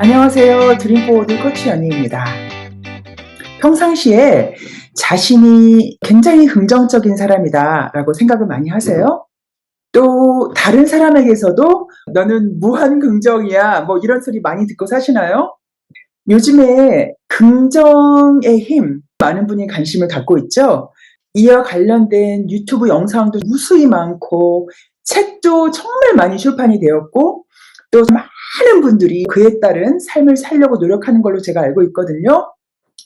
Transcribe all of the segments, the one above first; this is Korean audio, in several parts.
안녕하세요. 드림포워드 코치 연희입니다. 평상시에 자신이 굉장히 긍정적인 사람이다 라고 생각을 많이 하세요? 또 다른 사람에게서도 너는 무한 긍정이야 뭐 이런 소리 많이 듣고 사시나요? 요즘에 긍정의 힘 많은 분이 관심을 갖고 있죠. 이와 관련된 유튜브 영상도 무수히 많고 책도 정말 많이 출판이 되었고 또 많은 분들이 그에 따른 삶을 살려고 노력하는 걸로 제가 알고 있거든요.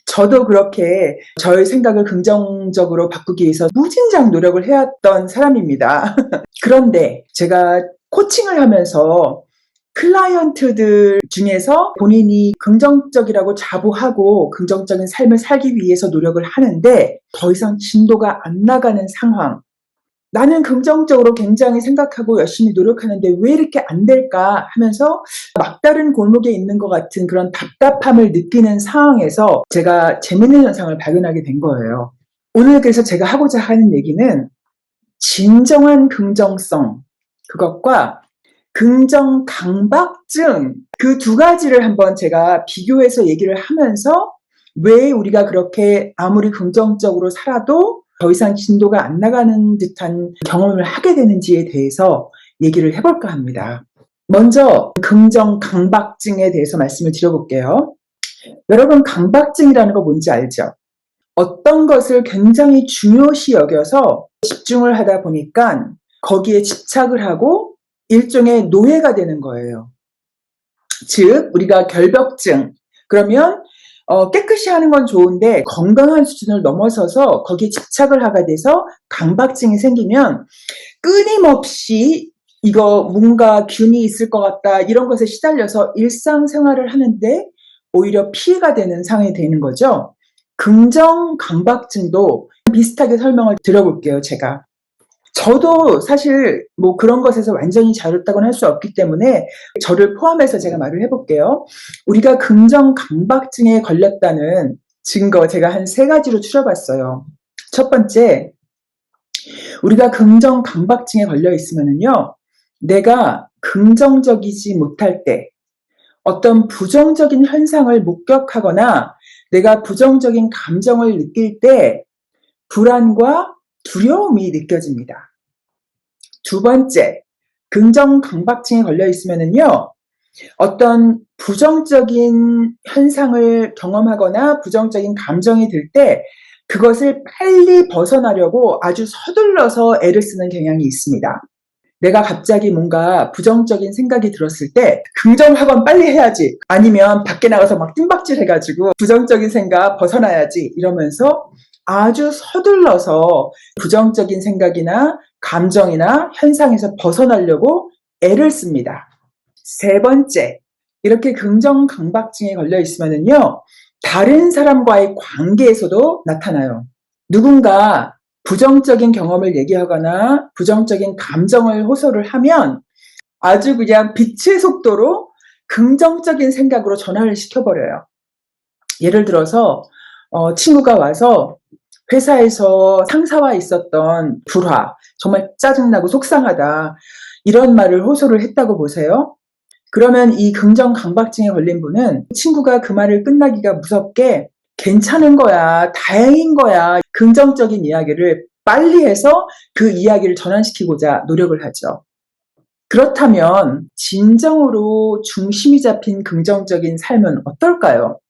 저도 그렇게 저의 생각을 긍정적으로 바꾸기 위해서 무진장 노력을 해왔던 사람입니다. 그런데 제가 코칭을 하면서 클라이언트들 중에서 본인이 긍정적이라고 자부하고 긍정적인 삶을 살기 위해서 노력을 하는데 더 이상 진도가 안 나가는 상황. 나는 긍정적으로 굉장히 생각하고 열심히 노력하는데 왜 이렇게 안 될까 하면서 막다른 골목에 있는 것 같은 그런 답답함을 느끼는 상황에서 제가 재밌는 현상을 발견하게 된 거예요. 오늘 그래서 제가 하고자 하는 얘기는 진정한 긍정성, 그것과 긍정 강박증, 그 두 가지를 한번 제가 비교해서 얘기를 하면서 왜 우리가 그렇게 아무리 긍정적으로 살아도 더 이상 진도가 안 나가는 듯한 경험을 하게 되는지에 대해서 얘기를 해볼까 합니다. 먼저 긍정 강박증에 대해서 말씀을 드려볼게요. 여러분, 강박증이라는 거 뭔지 알죠? 어떤 것을 굉장히 중요시 여겨서 집중을 하다 보니까 거기에 집착을 하고 일종의 노예가 되는 거예요. 즉 우리가 결벽증, 그러면 깨끗이 하는 건 좋은데 건강한 수준을 넘어서서 거기에 집착을 하게 돼서 강박증이 생기면 끊임없이 이거 뭔가 균이 있을 것 같다 이런 것에 시달려서 일상생활을 하는데 오히려 피해가 되는 상황이 되는 거죠. 긍정 강박증도 비슷하게 설명을 드려볼게요. 제가 저도 사실 뭐 그런 것에서 완전히 자유롭다고는 할 수 없기 때문에 저를 포함해서 제가 말을 해볼게요. 우리가 긍정 강박증에 걸렸다는 증거 제가 한 3가지로 추려봤어요. 첫 번째, 우리가 긍정 강박증에 걸려 있으면은요, 내가 긍정적이지 못할 때 어떤 부정적인 현상을 목격하거나 내가 부정적인 감정을 느낄 때 불안과 두려움이 느껴집니다. 두 번째, 긍정 강박증에 걸려 있으면은요, 어떤 부정적인 현상을 경험하거나 부정적인 감정이 들 때 그것을 빨리 벗어나려고 아주 서둘러서 애를 쓰는 경향이 있습니다. 내가 갑자기 뭔가 부정적인 생각이 들었을 때 긍정학원 빨리 해야지, 아니면 밖에 나가서 막 뜀박질 해가지고 부정적인 생각 벗어나야지 이러면서 아주 서둘러서 부정적인 생각이나 감정이나 현상에서 벗어나려고 애를 씁니다. 세 번째, 이렇게 긍정 강박증에 걸려 있으면은요, 다른 사람과의 관계에서도 나타나요. 누군가 부정적인 경험을 얘기하거나 부정적인 감정을 호소를 하면 아주 그냥 빛의 속도로 긍정적인 생각으로 전환을 시켜버려요. 예를 들어서 친구가 와서 회사에서 상사와 있었던 불화, 정말 짜증나고 속상하다 이런 말을 호소를 했다고 보세요. 그러면 이 긍정 강박증에 걸린 분은 친구가 그 말을 끝나기가 무섭게 괜찮은 거야, 다행인 거야, 긍정적인 이야기를 빨리 해서 그 이야기를 전환시키고자 노력을 하죠. 그렇다면 진정으로 중심이 잡힌 긍정적인 삶은 어떨까요?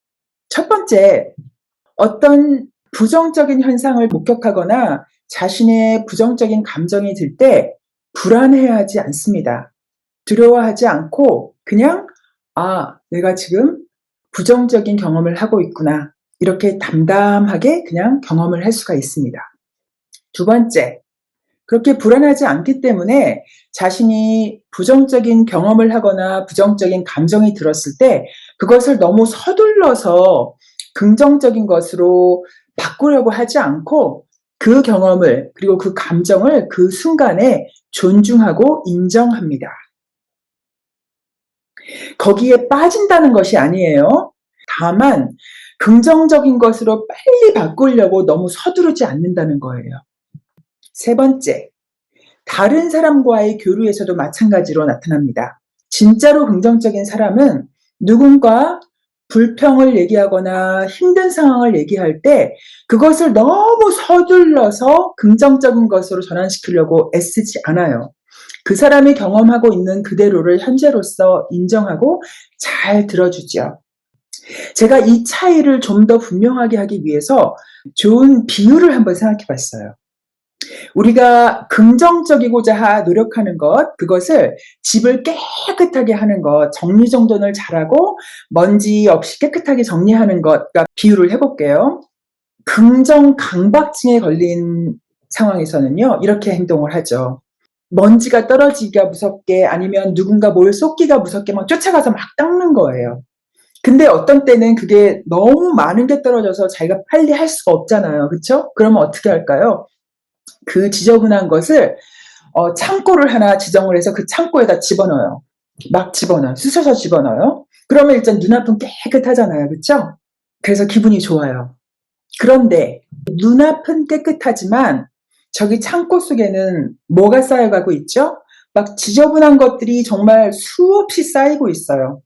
첫 번째, 어떤 부정적인 현상을 목격하거나 자신의 부정적인 감정이 들 때 불안해하지 않습니다. 두려워하지 않고 그냥 내가 지금 부정적인 경험을 하고 있구나. 이렇게 담담하게 그냥 경험을 할 수가 있습니다. 두 번째, 그렇게 불안하지 않기 때문에 자신이 부정적인 경험을 하거나 부정적인 감정이 들었을 때 그것을 너무 서둘러서 긍정적인 것으로 바꾸려고 하지 않고 그 경험을 그리고 그 감정을 그 순간에 존중하고 인정합니다. 거기에 빠진다는 것이 아니에요. 다만 긍정적인 것으로 빨리 바꾸려고 너무 서두르지 않는다는 거예요. 세 번째, 다른 사람과의 교류에서도 마찬가지로 나타납니다. 진짜로 긍정적인 사람은 누군가 불평을 얘기하거나 힘든 상황을 얘기할 때 그것을 너무 서둘러서 긍정적인 것으로 전환시키려고 애쓰지 않아요. 그 사람이 경험하고 있는 그대로를 현재로서 인정하고 잘 들어주죠. 제가 이 차이를 좀 더 분명하게 하기 위해서 좋은 비유를 한번 생각해 봤어요. 우리가 긍정적이고자 노력하는 것, 그것을 집을 깨끗하게 하는 것, 정리정돈을 잘하고 먼지 없이 깨끗하게 정리하는 것과 비유를 해볼게요. 긍정 강박증에 걸린 상황에서는요, 이렇게 행동을 하죠. 먼지가 떨어지기가 무섭게 아니면 누군가 뭘 쏟기가 무섭게 막 쫓아가서 막 닦는 거예요. 근데 어떤 때는 그게 너무 많은 게 떨어져서 자기가 빨리 할 수가 없잖아요. 그쵸? 그러면 어떻게 할까요? 그 지저분한 것을 창고를 하나 지정을 해서 그 창고에다 집어넣어요. 막 집어넣어요. 쑤셔서 집어넣어요. 그러면 일단 눈앞은 깨끗하잖아요. 그쵸? 그래서 기분이 좋아요. 그런데 눈앞은 깨끗하지만 저기 창고 속에는 뭐가 쌓여가고 있죠? 막 지저분한 것들이 정말 수없이 쌓이고 있어요.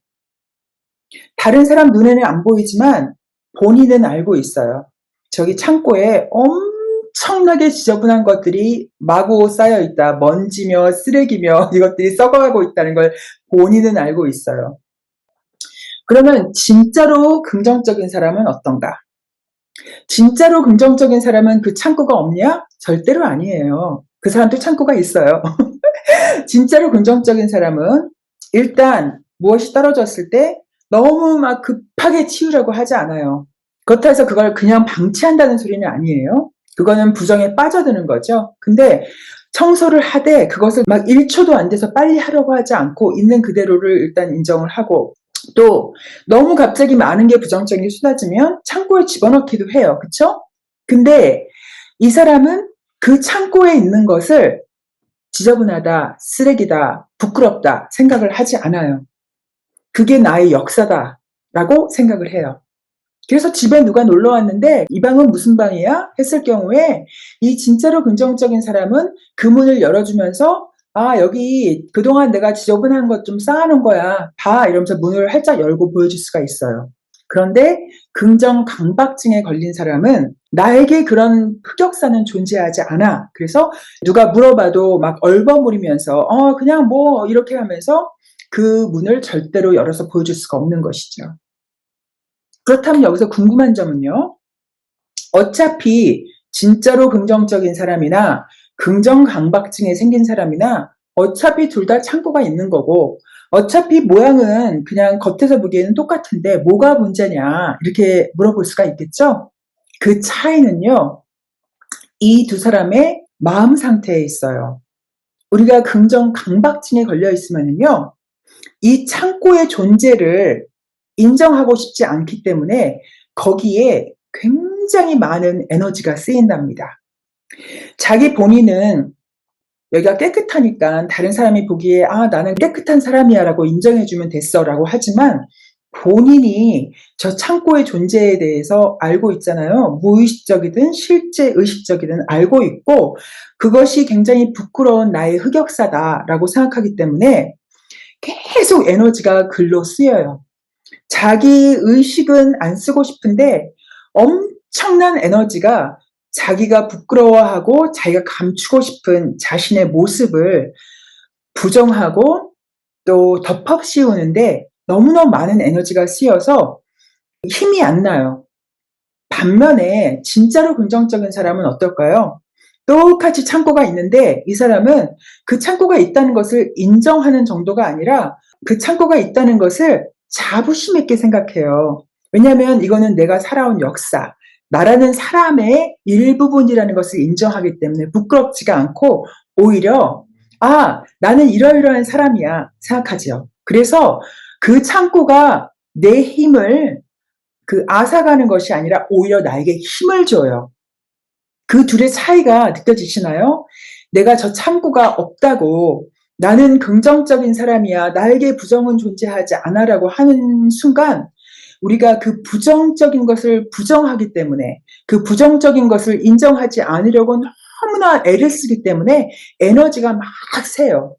다른 사람 눈에는 안 보이지만 본인은 알고 있어요. 저기 창고에 엄청나게 지저분한 것들이 마구 쌓여 있다. 먼지며 쓰레기며 이것들이 썩어가고 있다는 걸 본인은 알고 있어요. 그러면 진짜로 긍정적인 사람은 어떤가? 진짜로 긍정적인 사람은 그 창고가 없냐? 절대로 아니에요. 그 사람도 창고가 있어요. 진짜로 긍정적인 사람은 일단 무엇이 떨어졌을 때 너무 막 급하게 치우려고 하지 않아요. 그렇다고 해서 그걸 그냥 방치한다는 소리는 아니에요. 그거는 부정에 빠져드는 거죠. 근데 청소를 하되 그것을 막 1초도 안 돼서 빨리 하려고 하지 않고 있는 그대로를 일단 인정을 하고 또 너무 갑자기 많은 게 부정적인 게 쏟아지면 창고에 집어넣기도 해요. 그쵸? 근데 이 사람은 그 창고에 있는 것을 지저분하다, 쓰레기다, 부끄럽다 생각을 하지 않아요. 그게 나의 역사다라고 생각을 해요. 그래서 집에 누가 놀러 왔는데 이 방은 무슨 방이야? 했을 경우에 이 진짜로 긍정적인 사람은 그 문을 열어주면서 아, 여기 그동안 내가 지저분한 것 좀 쌓아놓은 거야. 봐. 이러면서 문을 활짝 열고 보여줄 수가 있어요. 그런데 긍정 강박증에 걸린 사람은 나에게 그런 흑역사는 존재하지 않아. 그래서 누가 물어봐도 막 얼버무리면서 그냥 뭐 이렇게 하면서 그 문을 절대로 열어서 보여줄 수가 없는 것이죠. 그렇다면 여기서 궁금한 점은요. 어차피 진짜로 긍정적인 사람이나 긍정 강박증에 생긴 사람이나 어차피 둘 다 창고가 있는 거고 어차피 모양은 그냥 겉에서 보기에는 똑같은데 뭐가 문제냐 이렇게 물어볼 수가 있겠죠. 그 차이는요. 이 두 사람의 마음 상태에 있어요. 우리가 긍정 강박증에 걸려 있으면요. 이 창고의 존재를 인정하고 싶지 않기 때문에 거기에 굉장히 많은 에너지가 쓰인답니다. 자기 본인은 여기가 깨끗하니까 다른 사람이 보기에 아, 나는 깨끗한 사람이야 라고 인정해주면 됐어 라고 하지만 본인이 저 창고의 존재에 대해서 알고 있잖아요. 무의식적이든 실제 의식적이든 알고 있고 그것이 굉장히 부끄러운 나의 흑역사다라고 생각하기 때문에 계속 에너지가 글로 쓰여요. 자기 의식은 안 쓰고 싶은데 엄청난 에너지가 자기가 부끄러워하고 자기가 감추고 싶은 자신의 모습을 부정하고 또 덮어씌우는데 너무너무 많은 에너지가 쓰여서 힘이 안 나요. 반면에 진짜로 긍정적인 사람은 어떨까요? 똑같이 창고가 있는데 이 사람은 그 창고가 있다는 것을 인정하는 정도가 아니라 그 창고가 있다는 것을 자부심 있게 생각해요. 왜냐하면 이거는 내가 살아온 역사, 나라는 사람의 일부분이라는 것을 인정하기 때문에 부끄럽지가 않고 오히려 아, 나는 이러이러한 사람이야 생각하죠. 그래서 그 창고가 내 힘을 앗아가는 것이 아니라 오히려 나에게 힘을 줘요. 그 둘의 차이가 느껴지시나요? 내가 저 창고가 없다고 나는 긍정적인 사람이야. 나에게 부정은 존재하지 않아라고 하는 순간 우리가 그 부정적인 것을 부정하기 때문에 그 부정적인 것을 인정하지 않으려고 너무나 애를 쓰기 때문에 에너지가 막 새요.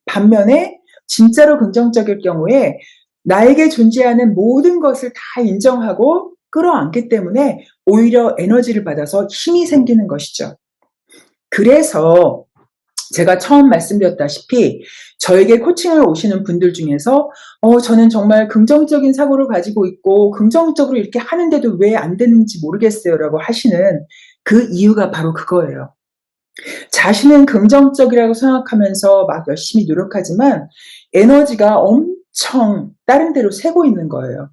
반면에 진짜로 긍정적일 경우에 나에게 존재하는 모든 것을 다 인정하고 끌어안기 때문에 오히려 에너지를 받아서 힘이 생기는 것이죠. 그래서 제가 처음 말씀드렸다시피 저에게 코칭을 오시는 분들 중에서 저는 정말 긍정적인 사고를 가지고 있고 긍정적으로 이렇게 하는데도 왜 안 되는지 모르겠어요라고 하시는 그 이유가 바로 그거예요. 자신은 긍정적이라고 생각하면서 막 열심히 노력하지만 에너지가 엄청 다른 데로 새고 있는 거예요.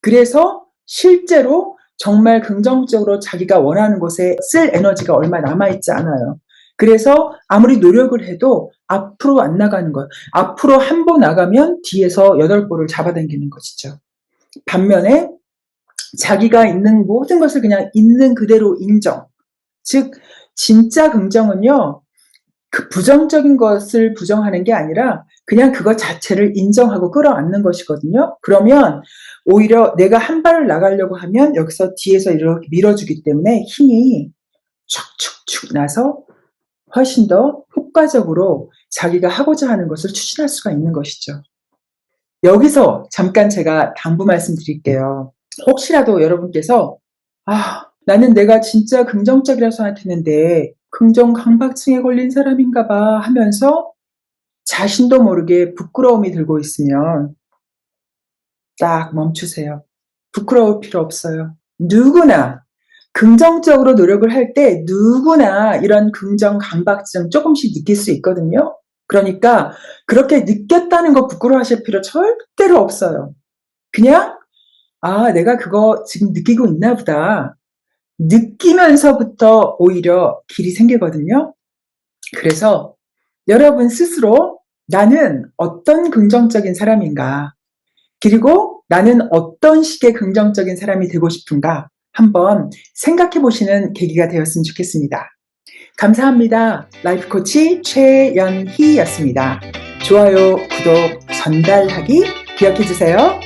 그래서 실제로 정말 긍정적으로 자기가 원하는 곳에 쓸 에너지가 얼마 남아있지 않아요. 그래서 아무리 노력을 해도 앞으로 안 나가는 거예요. 앞으로 한 보 나가면 뒤에서 8볼을 잡아당기는 것이죠. 반면에 자기가 있는 모든 것을 그냥 있는 그대로 인정. 즉 진짜 긍정은요. 그 부정적인 것을 부정하는 게 아니라 그냥 그것 자체를 인정하고 끌어안는 것이거든요. 그러면 오히려 내가 한 발을 나가려고 하면 여기서 뒤에서 이렇게 밀어주기 때문에 힘이 축축축 나서 훨씬 더 효과적으로 자기가 하고자 하는 것을 추진할 수가 있는 것이죠. 여기서 잠깐 제가 당부 말씀드릴게요. 혹시라도 여러분께서 나는 내가 진짜 긍정적이라고 생각했는데 긍정 강박증에 걸린 사람인가 봐 하면서 자신도 모르게 부끄러움이 들고 있으면 딱 멈추세요. 부끄러울 필요 없어요. 누구나 긍정적으로 노력을 할 때 누구나 이런 긍정 강박증 조금씩 느낄 수 있거든요. 그러니까 그렇게 느꼈다는 거 부끄러워하실 필요 절대로 없어요. 그냥 내가 그거 지금 느끼고 있나 보다. 느끼면서부터 오히려 길이 생기거든요. 그래서 여러분 스스로 나는 어떤 긍정적인 사람인가, 그리고 나는 어떤 식의 긍정적인 사람이 되고 싶은가 한번 생각해 보시는 계기가 되었으면 좋겠습니다. 감사합니다. 라이프 코치 최연희였습니다. 좋아요, 구독, 전달하기 기억해 주세요.